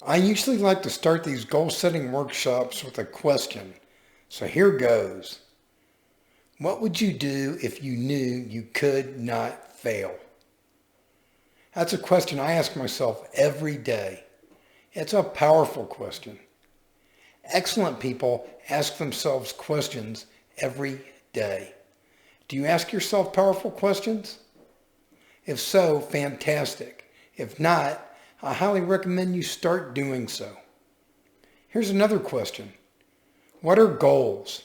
I usually like to start these goal setting workshops with a question. So here goes. What would you do if you knew you could not fail? That's a question I ask myself every day. It's a powerful question. Excellent people ask themselves questions every day. Do you ask yourself powerful questions? If so, fantastic. If not, I highly recommend you start doing so. Here's another question. What are goals?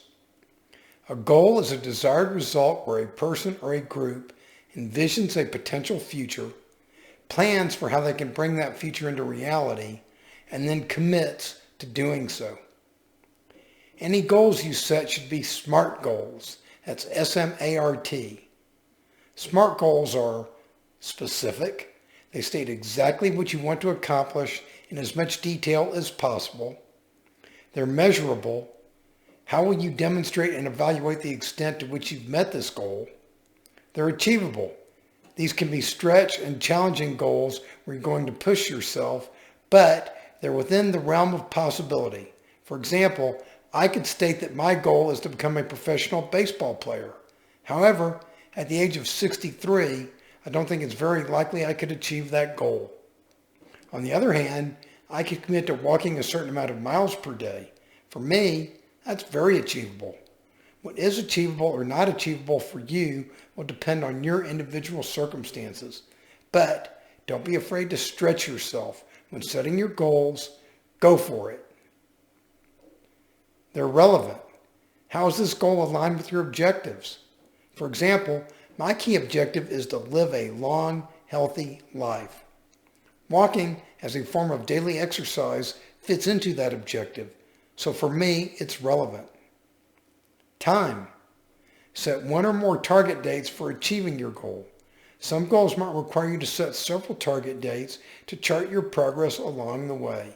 A goal is a desired result where a person or a group envisions a potential future, plans for how they can bring that future into reality, and then commits to doing so. Any goals you set should be SMART goals. That's S-M-A-R-T. SMART goals are specific. They state exactly what you want to accomplish in as much detail as possible. They're measurable. How will you demonstrate and evaluate the extent to which you've met this goal? They're achievable. These can be stretch and challenging goals where you're going to push yourself, but they're within the realm of possibility. For example, I could state that my goal is to become a professional baseball player. However, at the age of 63, I don't think it's very likely I could achieve that goal. On the other hand, I could commit to walking a certain amount of miles per day. For me, that's very achievable. What is achievable or not achievable for you will depend on your individual circumstances. But don't be afraid to stretch yourself. When setting your goals, go for it. They're relevant. How is this goal aligned with your objectives? For example, my key objective is to live a long, healthy life. Walking as a form of daily exercise fits into that objective. So for me, it's relevant. Time. Set one or more target dates for achieving your goal. Some goals might require you to set several target dates to chart your progress along the way.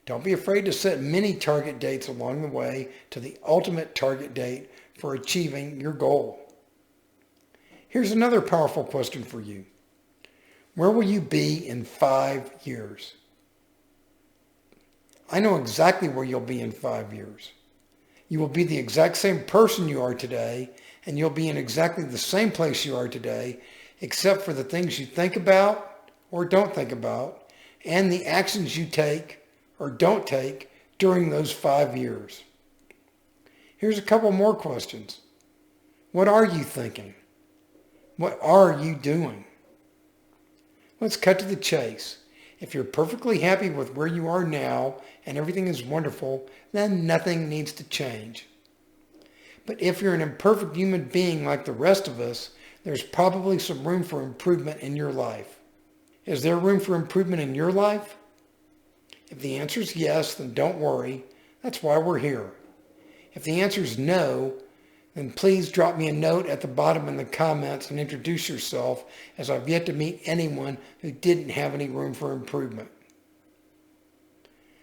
Don't be afraid to set many target dates along the way to the ultimate target date for achieving your goal. Here's another powerful question for you. Where will you be in 5 years? I know exactly where you'll be in 5 years. You will be the exact same person you are today, and you'll be in exactly the same place you are today, except for the things you think about or don't think about, and the actions you take or don't take during those 5 years. Here's a couple more questions. What are you thinking? What are you doing? Let's cut to the chase. If you're perfectly happy with where you are now and everything is wonderful, then nothing needs to change. But if you're an imperfect human being like the rest of us, there's probably some room for improvement in your life. Is there room for improvement in your life? If the answer is yes, then don't worry. That's why we're here. If the answer is no, then please drop me a note at the bottom in the comments and introduce yourself, as I've yet to meet anyone who didn't have any room for improvement.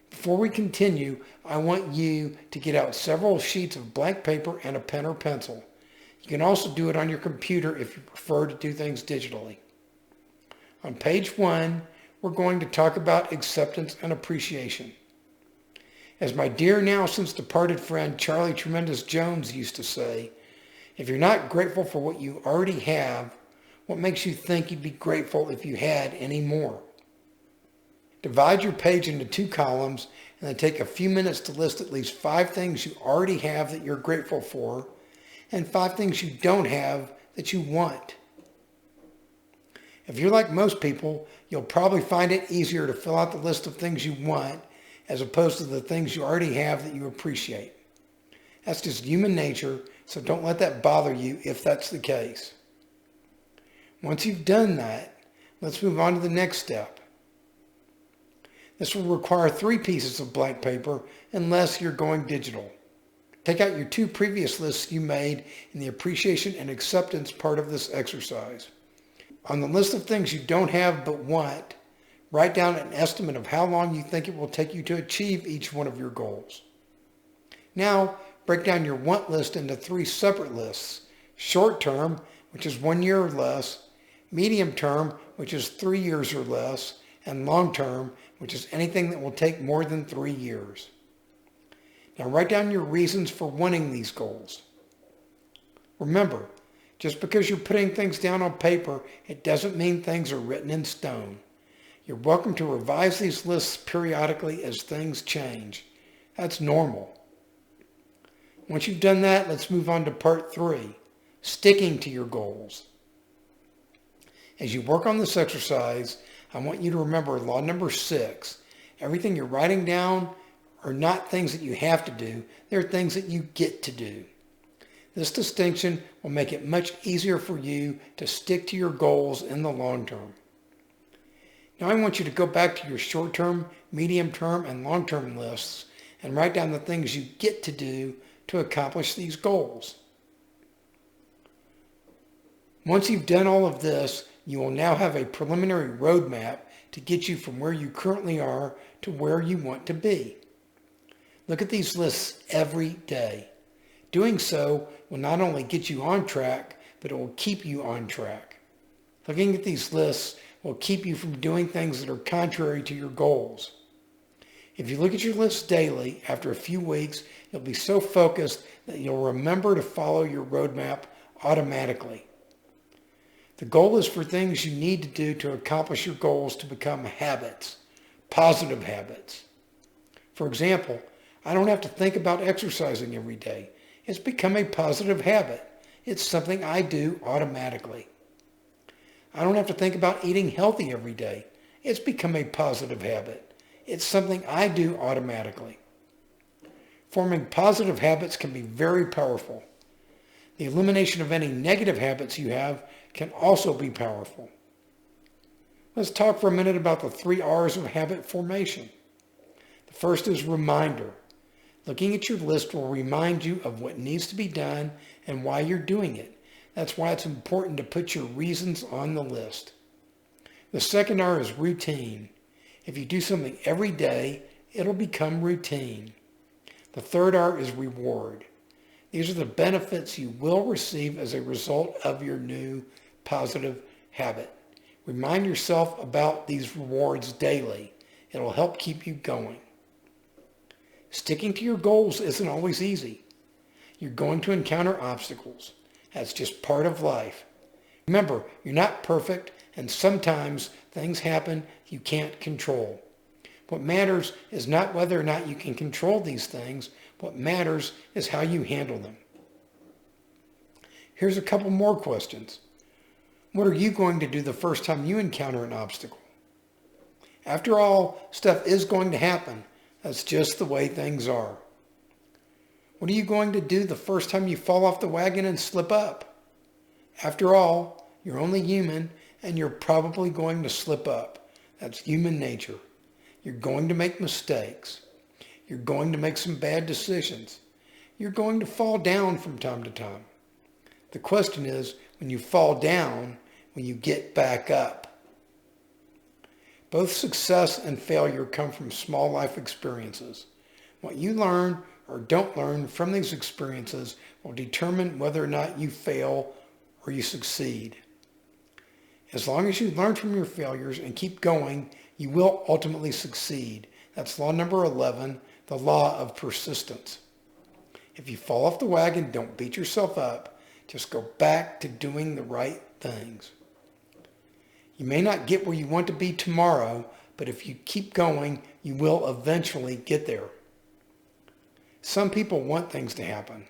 Before we continue, I want you to get out several sheets of blank paper and a pen or pencil. You can also do it on your computer if you prefer to do things digitally. On page 1, we're going to talk about acceptance and appreciation. As my dear now since departed friend Charlie Tremendous Jones used to say, if you're not grateful for what you already have, what makes you think you'd be grateful if you had any more? Divide your page into 2 columns and then take a few minutes to list at least 5 things you already have that you're grateful for and 5 things you don't have that you want. If you're like most people, you'll probably find it easier to fill out the list of things you want as opposed to the things you already have that you appreciate. That's just human nature, so don't let that bother you if that's the case. Once you've done that, let's move on to the next step. This will require 3 pieces of blank paper unless you're going digital. Take out your 2 previous lists you made in the appreciation and acceptance part of this exercise. On the list of things you don't have but want, write down an estimate of how long you think it will take you to achieve each one of your goals. Now, break down your want list into 3 separate lists. Short term, which is 1 year or less, medium term, which is 3 years or less, and long term, which is anything that will take more than 3 years. Now write down your reasons for wanting these goals. Remember, just because you're putting things down on paper, it doesn't mean things are written in stone. You're welcome to revise these lists periodically as things change. That's normal. Once you've done that, let's move on to part 3, sticking to your goals. As you work on this exercise, I want you to remember law number 6. Everything you're writing down are not things that you have to do. They're things that you get to do. This distinction will make it much easier for you to stick to your goals in the long term. Now I want you to go back to your short-term, medium-term, and long-term lists and write down the things you get to do to accomplish these goals. Once you've done all of this, you will now have a preliminary roadmap to get you from where you currently are to where you want to be. Look at these lists every day. Doing so will not only get you on track, but it will keep you on track. Looking at these lists will keep you from doing things that are contrary to your goals. If you look at your list daily, after a few weeks, you'll be so focused that you'll remember to follow your roadmap automatically. The goal is for things you need to do to accomplish your goals to become habits, positive habits. For example, I don't have to think about exercising every day. It's become a positive habit. It's something I do automatically. I don't have to think about eating healthy every day. It's become a positive habit. It's something I do automatically. Forming positive habits can be very powerful. The elimination of any negative habits you have can also be powerful. Let's talk for a minute about the 3 R's of habit formation. The first is reminder. Looking at your list will remind you of what needs to be done and why you're doing it. That's why it's important to put your reasons on the list. The second R is routine. If you do something every day, it'll become routine. The third R is reward. These are the benefits you will receive as a result of your new positive habit. Remind yourself about these rewards daily. It'll help keep you going. Sticking to your goals isn't always easy. You're going to encounter obstacles. That's just part of life. Remember, you're not perfect, and sometimes things happen you can't control. What matters is not whether or not you can control these things. What matters is how you handle them. Here's a couple more questions. What are you going to do the first time you encounter an obstacle? After all, stuff is going to happen. That's just the way things are. What are you going to do the first time you fall off the wagon and slip up? After all, you're only human, and you're probably going to slip up. That's human nature. You're going to make mistakes. You're going to make some bad decisions. You're going to fall down from time to time. The question is, when you fall down, when you get back up. Both success and failure come from small life experiences. What you learn or don't learn from these experiences will determine whether or not you fail or you succeed. As long as you learn from your failures and keep going, you will ultimately succeed. That's law number 11, the law of persistence. If you fall off the wagon, don't beat yourself up. Just go back to doing the right things. You may not get where you want to be tomorrow, but if you keep going, you will eventually get there. Some people want things to happen.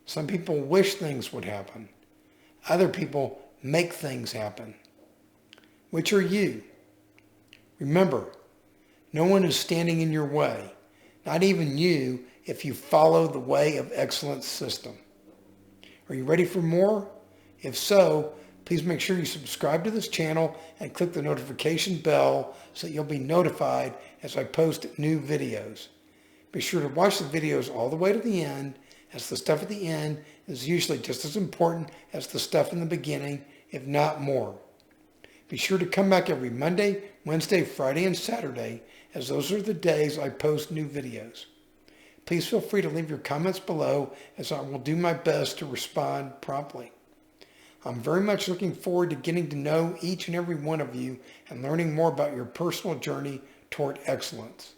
Some people wish things would happen. Other people make things happen. Which are you? Remember, no one is standing in your way, not even you if you follow the way of excellence system. Are you ready for more? If so, please make sure you subscribe to this channel and click the notification bell so that you'll be notified as I post new videos. Be sure to watch the videos all the way to the end, as the stuff at the end is usually just as important as the stuff in the beginning, if not more. Be sure to come back every Monday, Wednesday, Friday, and Saturday, as those are the days I post new videos. Please feel free to leave your comments below, as I will do my best to respond promptly. I'm very much looking forward to getting to know each and every one of you and learning more about your personal journey toward excellence.